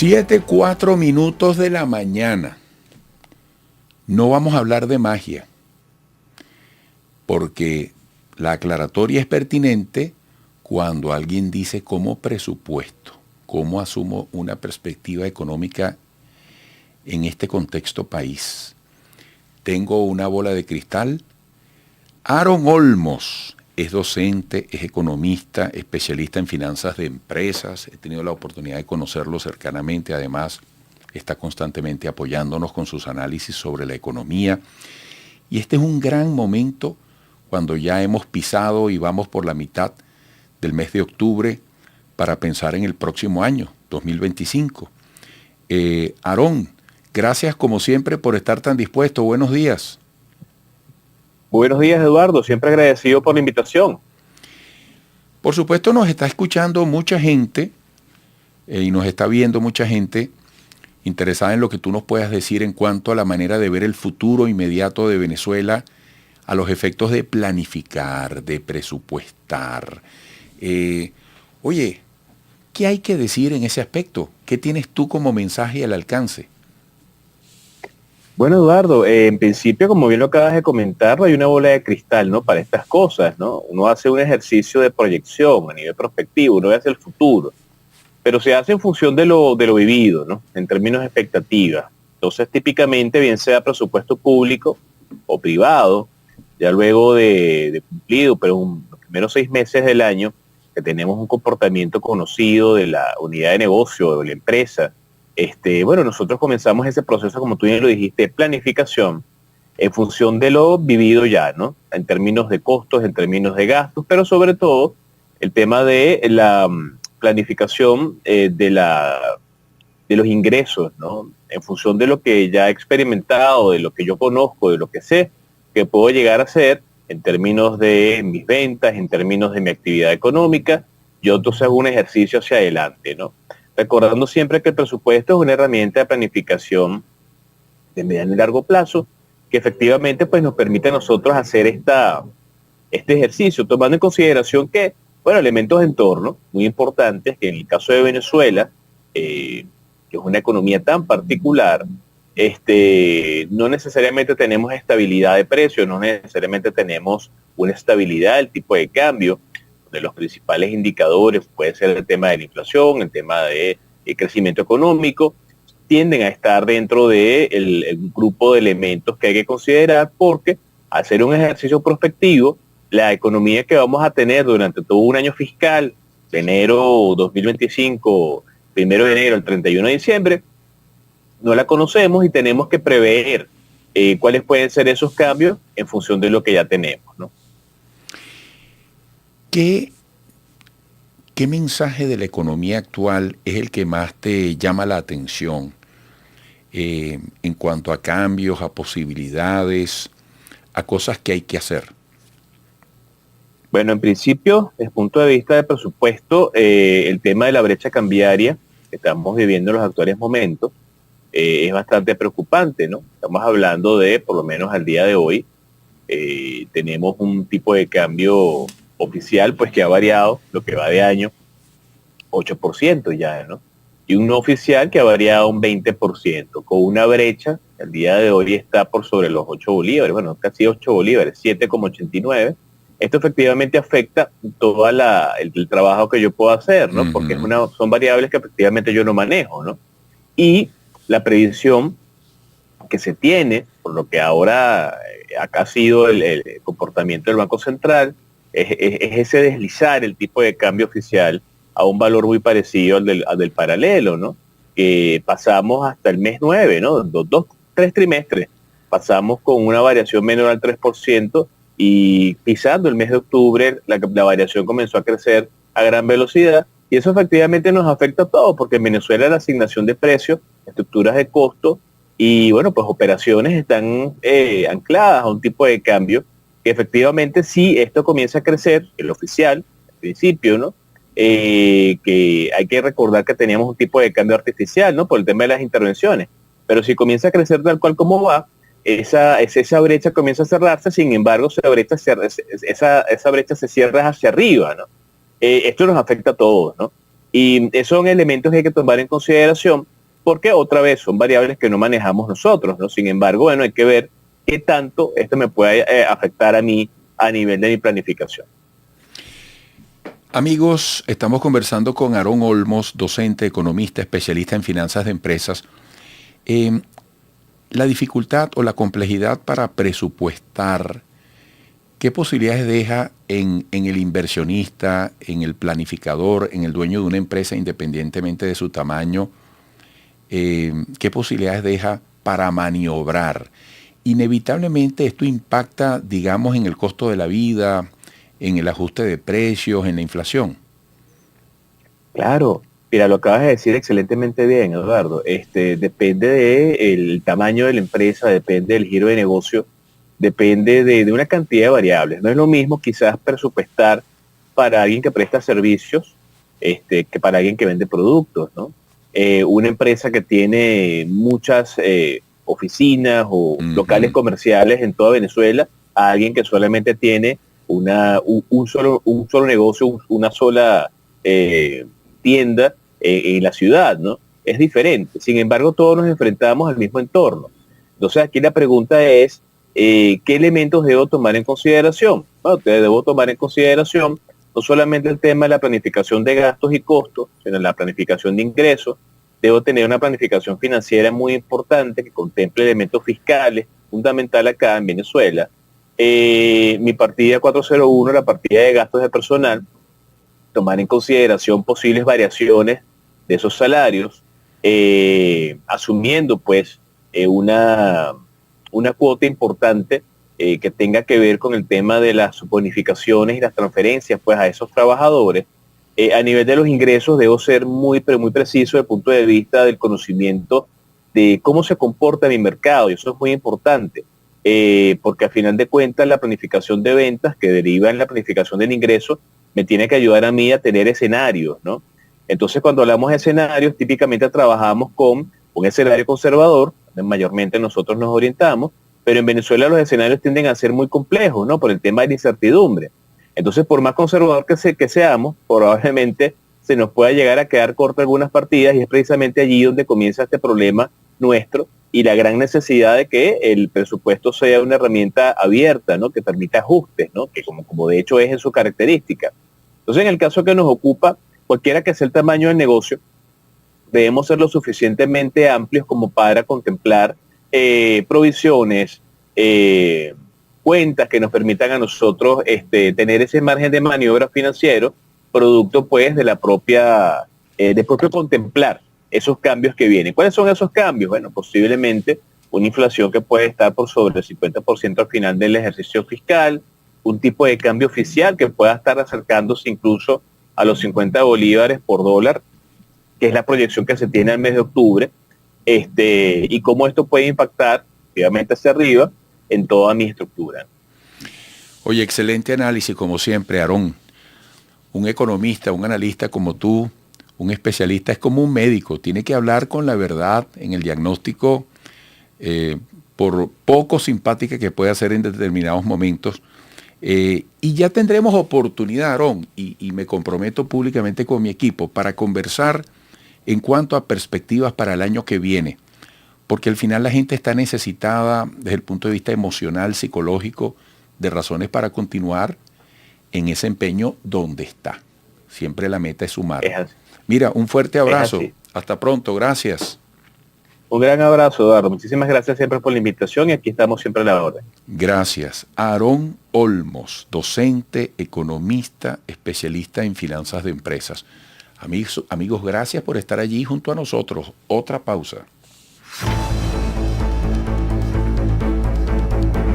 7:04 de la mañana. No vamos a hablar de magia, porque la aclaratoria es pertinente cuando alguien dice como presupuesto, cómo asumo una perspectiva económica en este contexto país. Tengo una bola de cristal. Aaron Olmos es docente, es economista, especialista en finanzas de empresas. He tenido la oportunidad de conocerlo cercanamente. Además, está constantemente apoyándonos con sus análisis sobre la economía. Y este es un gran momento cuando ya hemos pisado y vamos por la mitad del mes de octubre para pensar en el próximo año, 2025. Aarón, gracias como siempre por estar tan dispuesto. Buenos días. Buenos días, Eduardo. Siempre agradecido por la invitación. Por supuesto, nos está escuchando mucha gente y nos está viendo mucha gente interesada en lo que tú nos puedas decir en cuanto a la manera de ver el futuro inmediato de Venezuela a los efectos de planificar, de presupuestar. Oye, ¿qué hay que decir en ese aspecto? ¿Qué tienes tú como mensaje al alcance? Bueno, Eduardo, en principio, como bien lo acabas de comentar, no hay una bola de cristal, ¿no? Para estas cosas, ¿no? Uno hace un ejercicio de proyección a nivel prospectivo, uno ve hacia el futuro, pero se hace en función de lo vivido, ¿no? En términos de expectativas. Entonces, típicamente, bien sea presupuesto público o privado, ya luego de cumplido, pero los primeros 6 meses del año, que tenemos un comportamiento conocido de la unidad de negocio, de la empresa, bueno, nosotros comenzamos ese proceso, como tú bien lo dijiste, de planificación en función de lo vivido ya, ¿no? En términos de costos, en términos de gastos, pero sobre todo el tema de la planificación de los ingresos, ¿no? En función de lo que ya he experimentado, de lo que yo conozco, de lo que sé, que puedo llegar a hacer en términos de mis ventas, en términos de mi actividad económica, yo entonces hago un ejercicio hacia adelante, ¿no? Recordando siempre que el presupuesto es una herramienta de planificación de mediano y largo plazo que efectivamente pues, nos permite a nosotros hacer este ejercicio, tomando en consideración que, bueno, elementos de entorno muy importantes, que en el caso de Venezuela, que es una economía tan particular, no necesariamente tenemos estabilidad de precios, no necesariamente tenemos una estabilidad del tipo de cambio, de los principales indicadores, puede ser el tema de la inflación, el tema de crecimiento económico, tienden a estar dentro de el grupo de elementos que hay que considerar, porque al hacer un ejercicio prospectivo, la economía que vamos a tener durante todo un año fiscal, de enero 2025, 1 de enero al 31 de diciembre, no la conocemos y tenemos que prever cuáles pueden ser esos cambios en función de lo que ya tenemos, ¿no? ¿Qué mensaje de la economía actual es el que más te llama la atención en cuanto a cambios, a posibilidades, a cosas que hay que hacer? Bueno, en principio, desde el punto de vista del presupuesto, el tema de la brecha cambiaria que estamos viviendo en los actuales momentos es bastante preocupante, ¿no? Estamos hablando de, por lo menos al día de hoy, tenemos un tipo de cambio oficial, pues que ha variado lo que va de año, 8% ya, ¿no? Y un no oficial que ha variado un 20%, con una brecha, el día de hoy está por sobre los 8 bolívares, bueno, casi 8 bolívares, 7,89. Esto efectivamente afecta todo el trabajo que yo puedo hacer, ¿no? Porque son variables que efectivamente yo no manejo, ¿no? Y la previsión que se tiene, por lo que ahora acá ha sido el comportamiento del Banco Central, es ese deslizar el tipo de cambio oficial a un valor muy parecido al del paralelo, ¿no? Pasamos hasta el mes 9, ¿no? 3 trimestres, pasamos con una variación menor al 3% y pisando el mes de octubre la variación comenzó a crecer a gran velocidad y eso efectivamente nos afecta a todos porque en Venezuela la asignación de precios, estructuras de costo y bueno, pues operaciones están ancladas a un tipo de cambio que efectivamente si esto comienza a crecer, el oficial, al principio, ¿no? Que hay que recordar que teníamos un tipo de cambio artificial, ¿no? Por el tema de las intervenciones. Pero si comienza a crecer tal cual como va, esa brecha comienza a cerrarse, sin embargo, esa brecha se cierra hacia arriba, ¿no? Esto nos afecta a todos, ¿no? Y esos son elementos que hay que tomar en consideración porque otra vez son variables que no manejamos nosotros, ¿no? Sin embargo, bueno, hay que ver qué tanto esto me puede afectar a mí a nivel de mi planificación. Amigos, estamos conversando con Aarón Olmos, docente, economista, especialista en finanzas de empresas. La dificultad o la complejidad para presupuestar, ¿qué posibilidades deja en el inversionista, en el planificador, en el dueño de una empresa, independientemente de su tamaño? ¿Qué posibilidades deja para maniobrar? Inevitablemente esto impacta, digamos, en el costo de la vida, en el ajuste de precios, en la inflación. Claro, mira, lo acabas de decir excelentemente bien, Eduardo. Depende del tamaño de la empresa, depende del giro de negocio, depende de una cantidad de variables. No es lo mismo quizás presupuestar para alguien que presta servicios que para alguien que vende productos, ¿no? Una empresa que tiene muchas oficinas o locales comerciales en toda Venezuela, a alguien que solamente tiene un solo negocio, una sola tienda en la ciudad, ¿no? Es diferente. Sin embargo, todos nos enfrentamos al mismo entorno. Entonces, aquí la pregunta es, ¿qué elementos debo tomar en consideración? Bueno, debo tomar en consideración no solamente el tema de la planificación de gastos y costos, sino la planificación de ingresos. Debo tener una planificación financiera muy importante que contemple elementos fiscales, fundamental acá en Venezuela. Mi partida 401, la partida de gastos de personal, tomar en consideración posibles variaciones de esos salarios, asumiendo pues una cuota importante que tenga que ver con el tema de las bonificaciones y las transferencias pues a esos trabajadores. A nivel de los ingresos debo ser muy preciso desde el punto de vista del conocimiento de cómo se comporta mi mercado, y eso es muy importante, porque a final de cuentas la planificación de ventas que deriva en la planificación del ingreso me tiene que ayudar a mí a tener escenarios, ¿no? Entonces, cuando hablamos de escenarios, típicamente trabajamos con un escenario conservador, mayormente nosotros nos orientamos, pero en Venezuela los escenarios tienden a ser muy complejos, ¿no? Por el tema de la incertidumbre. Entonces, por más conservador que seamos, probablemente se nos pueda llegar a quedar corto algunas partidas, y es precisamente allí donde comienza este problema nuestro y la gran necesidad de que el presupuesto sea una herramienta abierta, ¿no? Que permita ajustes, ¿no? Que como de hecho es en su característica. Entonces, en el caso que nos ocupa, cualquiera que sea el tamaño del negocio, debemos ser lo suficientemente amplios como para contemplar provisiones, cuentas que nos permitan a nosotros tener ese margen de maniobra financiero, producto pues de propio contemplar esos cambios que vienen. ¿Cuáles son esos cambios? Bueno, posiblemente una inflación que puede estar por sobre el 50% al final del ejercicio fiscal, un tipo de cambio oficial que pueda estar acercándose incluso a los 50 bolívares por dólar, que es la proyección que se tiene al mes de octubre, y cómo esto puede impactar, obviamente hacia arriba, en toda mi estructura. Oye, excelente análisis como siempre, Aarón. Un economista, un analista como tú, un especialista es como un médico, tiene que hablar con la verdad en el diagnóstico, por poco simpática que pueda ser en determinados momentos. Y ya tendremos oportunidad, Aarón, y me comprometo públicamente con mi equipo para conversar en cuanto a perspectivas para el año que viene, porque al final la gente está necesitada desde el punto de vista emocional, psicológico, de razones para continuar en ese empeño donde está. Siempre la meta es sumar. Mira, un fuerte abrazo. Hasta pronto, gracias. Un gran abrazo, Eduardo. Muchísimas gracias siempre por la invitación y aquí estamos siempre a la orden. Gracias. Aarón Olmos, docente, economista, especialista en finanzas de empresas. Amigos, gracias por estar allí junto a nosotros. Otra pausa.